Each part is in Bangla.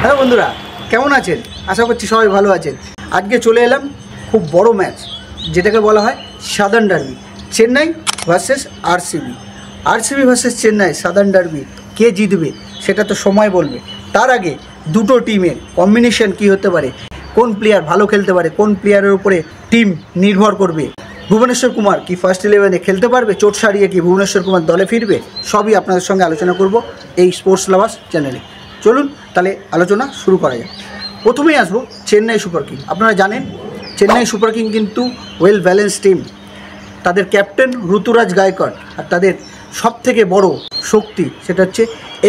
হ্যালো বন্ধুরা, কেমন আছেন? আশা করছি সবাই ভালো আছেন। আজকে চলে এলাম খুব বড় ম্যাচ, যেটাকে বলা হয় southern derby, Chennai versus RCB. RCB versus Chennai southern derby, কে জিতবে সেটা তো সময় বলবে। তার আগে দুটো টিমের কম্বিনেশন কি হতে পারে, কোন প্লেয়ার ভালো খেলতে পারে, কোন প্লেয়ারের উপরে টিম নির্ভর করবে, ভুবনেশ্বর কুমার কি ফার্স্ট 11-এ খেলতে পারবে, চোট সারিয়ে কি ভুবনেশ্বর কুমার দলে ফিরবে, সবই আপনাদের সঙ্গে আলোচনা করব এই স্পোর্টস লাভার্স চ্যানেলে। চলুন তাহলে আলোচনা শুরু করা যাক। প্রথমেই আসবো চেন্নাই সুপার কিং। আপনারা জানেন চেন্নাই সুপার কিং কিন্তু ওয়েল ব্যালেন্স টিম। তাদের ক্যাপ্টেন ঋতুরাজ গায়কোয়াড়, আর তাদের সবথেকে বড় শক্তি সেটা হচ্ছে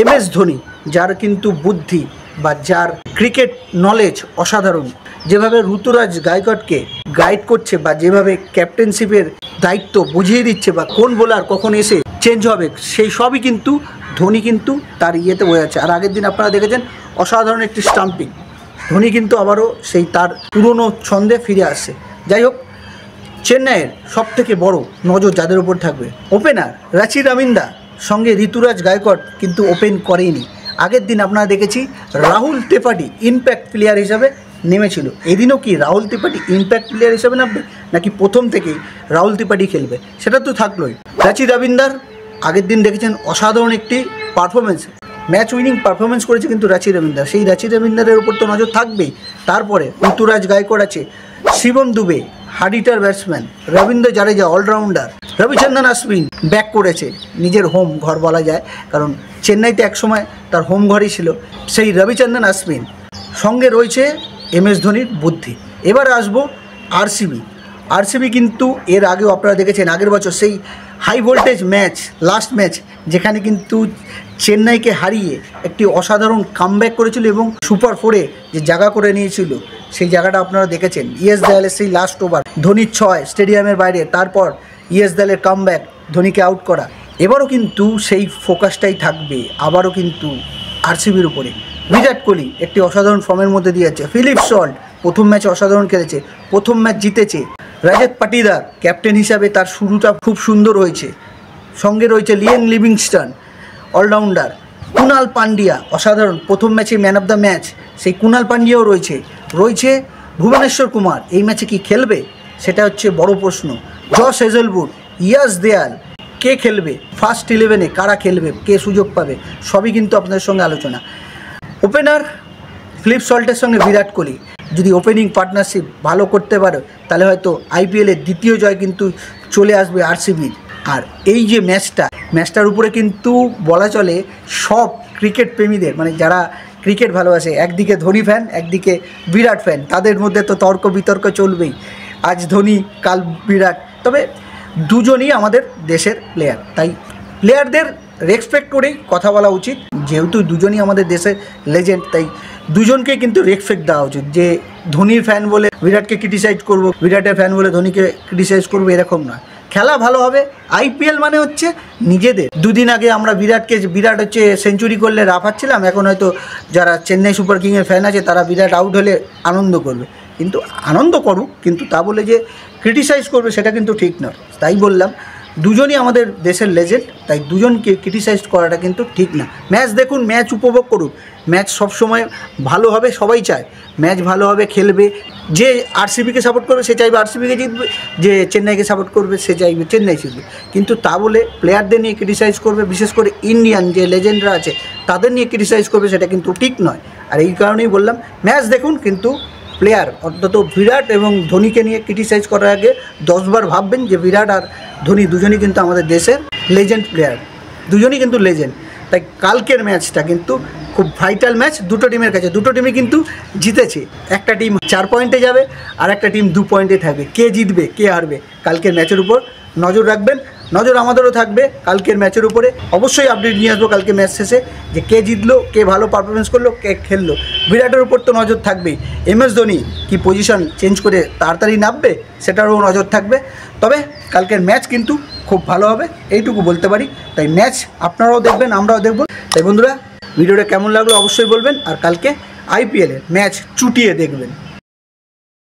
MS ধোনি, যার কিন্তু বুদ্ধি বা যার ক্রিকেট নলেজ অসাধারণ। যেভাবে ঋতুরাজ গায়কোয়াড়কে গাইড করছে বা যেভাবে ক্যাপ্টেনশিপের দায়িত্ব বুঝিয়ে দিচ্ছে বা কোন বোলার কখন এসে চেঞ্জ হবে, সেই সবই কিন্তু ধোনি কিন্তু তার ইয়েতে বোঝাচ্ছে। আর আগের দিন আপনারা দেখেছেন অসাধারণ একটি স্টাম্পিং, ধোনি কিন্তু আবারও সেই তার পুরনো ছন্দে ফিরে আসছে। যাই হোক, চেন্নাইয়ের সবথেকে বড় নজর যাদের উপর থাকবে, ওপেনার রাচি রবীন্দ্র সঙ্গে ঋতুরাজ গায়কোয়াড় কিন্তু ওপেন করেইনি। আগের দিন আপনারা দেখেছি রাহুল ত্রিপাঠী ইম্প্যাক্ট প্লেয়ার হিসাবে নেমেছিল। এদিনও কি রাহুল ত্রিপাঠী ইম্প্যাক্ট প্লেয়ার হিসাবে নামবে, নাকি প্রথম থেকেই রাহুল ত্রিপাঠী খেলবে, সেটা তো থাকলোই। রাচি রবীন্দ্র আগের দিন দেখেছেন অসাধারণ একটি পারফরমেন্স, ম্যাচ উইনিং পারফরমেন্স করেছে কিন্তু রাচি রবীন্দ্র। সেই রাচি রবীন্দ্রের উপর তো নজর থাকবেই। তারপরে ঋতুরাজ গায়কোয়াড় আছে, Shivam Dube hard hitter batsman, Ravindra Jadeja allrounder, Ravichandran Ashwin back করেছে নিজের হোম ঘর বলা যায়, কারণ চেন্নাইতে একসময় তার হোম ঘরই ছিল সেই রবিচন্দ্রন অশ্বিন। সঙ্গে রয়েছে MS ধোনির বুদ্ধি। এবার আসবো আরসিবি কিন্তু এর আগেও আপনারা দেখেছেন আগের বছর সেই high voltage match, last match, যেখানে কিন্তু চেন্নাইকে হারিয়ে একটি অসাধারণ কামব্যাক করেছিল এবং সুপার 4-এ যে জায়গা করে নিয়েছিল, সেই জায়গাটা আপনারা দেখেছেন। ইএস দয়ালের সেই লাস্ট ওভার, ধোনির 6 স্টেডিয়ামের বাইরে, তারপর ইএস দয়ালের কামব্যাক, ধোনিকে আউট করা। এবারও কিন্তু সেই ফোকাসটাই থাকবে, আবারও কিন্তু আরসিবির উপরে। বিরাট কোহলি একটি অসাধারণ ফর্মের মধ্যে দিয়ে যাচ্ছে। ফিলিপ সল্ট প্রথম ম্যাচে অসাধারণ খেলেছে, প্রথম ম্যাচ জিতেছে। রজত পাটিদার ক্যাপ্টেন হিসাবে তার শুরুটা খুব সুন্দর হয়েছে। সঙ্গে রয়েছে Liam Livingstone allrounder, Krunal Pandya অসাধারণ, প্রথম ম্যাচে ম্যান অফ দ্য ম্যাচ সেই কুনাল পান্ডিয়াও রয়েছে ভুবনেশ্বর কুমার। এই ম্যাচে কি খেলবে সেটা হচ্ছে বড় প্রশ্ন। জশ হেজেলউড, ইয়াস দেয়াল, কে খেলবে ফার্স্ট 11-এ, কারা খেলবে, কে সুযোগ পাবে, সবই কিন্তু আপনাদের সঙ্গে আলোচনা। ওপেনার ফিলিপ সল্টের সঙ্গে বিরাট কোহলি যদি ওপেনিং পার্টনারশিপ ভালো করতে পারে, তাহলে হয়তো IPL-এর দ্বিতীয় জয় কিন্তু চলে আসবে আরসিবির। আর এই যে ম্যাচটার উপরে কিন্তু বলা চলে সব ক্রিকেট প্রেমীদের, মানে যারা ক্রিকেট ভালোবাসে, একদিকে ধোনি ফ্যান, একদিকে বিরাট ফ্যান, তাদের মধ্যে তো তর্ক বিতর্ক চলবেই। আজ ধোনি, কাল বিরাট, তবে দুজনই আমাদের দেশের প্লেয়ার, তাই প্লেয়ারদের রেসপেক্ট করেই কথা বলা উচিত। যেহেতু দুজনই আমাদের দেশের লেজেন্ড, তাই দুজনকে কিন্তু রেসপেক্ট দেওয়া উচিত। যে ধোনির ফ্যান বলে বিরাটকে ক্রিটিসাইজ করব, বিরাটের ফ্যান বলে ধোনিকে ক্রিটিসাইজ করবো, এরকম নয়। খেলা ভালো হবে। IPL মানে হচ্ছে নিজেদের। দুদিন আগে আমরা বিরাট হচ্ছে সেঞ্চুরি করলে রাফাচ্ছিলাম, এখন হয়তো যারা চেন্নাই সুপার কিংয়ের ফ্যান আছে তারা বিরাট আউট হলে আনন্দ করবে। কিন্তু আনন্দ করুক, কিন্তু তা বলে যে ক্রিটিসাইজ করবে সেটা কিন্তু ঠিক নয়। তাই বললাম দুজনই আমাদের দেশের লেজেন্ড, তাই দুজনকে ক্রিটিসাইজ করাটা কিন্তু ঠিক না। ম্যাচ দেখুন, ম্যাচ উপভোগ করুন, ম্যাচ সবসময় ভালো হবে, সবাই চায় ম্যাচ ভালো হবে, খেলবে। যে আরসিবিকে সাপোর্ট করবে সে চাইবে আরসিবিকে জিতবে, যে চেন্নাইকে সাপোর্ট করবে সে চাইবে চেন্নাই জিতবে। কিন্তু তা বলে প্লেয়ারদের নিয়ে ক্রিটিসাইজ করবে, বিশেষ করে ইন্ডিয়ান যে লেজেন্ডরা আছে তাদের নিয়ে ক্রিটিসাইজ করবে, সেটা কিন্তু ঠিক নয়। আর এই কারণেই বললাম ম্যাচ দেখুন, কিন্তু প্লেয়ার অন্তত বিরাট এবং ধোনিকে নিয়ে ক্রিটিসাইজ করার আগে 10 বার ভাববেন যে বিরাট আর ধোনি দুজনই কিন্তু আমাদের দেশের লেজেন্ড প্লেয়ার, দুজনই কিন্তু লেজেন্ড। তাই কালকের ম্যাচটা কিন্তু খুব ভাইটাল ম্যাচ দুটো টিমের কাছে। দুটো টিমই কিন্তু জিতেছে। একটা টিম 4 পয়েন্টে যাবে, আর একটা টিম 2 পয়েন্টে থাকবে। কে জিতবে কে হারবে কালকের ম্যাচের উপর নজর রাখবেন। নজর আমাদেরও থাকবে কালকের ম্যাচের উপরে। অবশ্যই আপডেট নিয়ে আসবো কালকে ম্যাচ শেষে, যে কে জিতলো, কে ভালো পারফরমেন্স করলো, কে খেললো। বিরাটের উপর তো নজর থাকবেই। MS ধোনি কি পজিশন চেঞ্জ করে তাড়াতাড়ি নামবে সেটারও নজর থাকবে। তবে কালকের ম্যাচ কিন্তু খুব ভালো হবে, এইটুকু বলতে পারি। তাই ম্যাচ আপনারাও দেখবেন, আমরাও দেখব। তাই বন্ধুরা, ভিডিওটা কেমন লাগলো অবশ্যই বলবেন, আর কালকে IPL-এর ম্যাচ চুটিয়ে দেখবেন।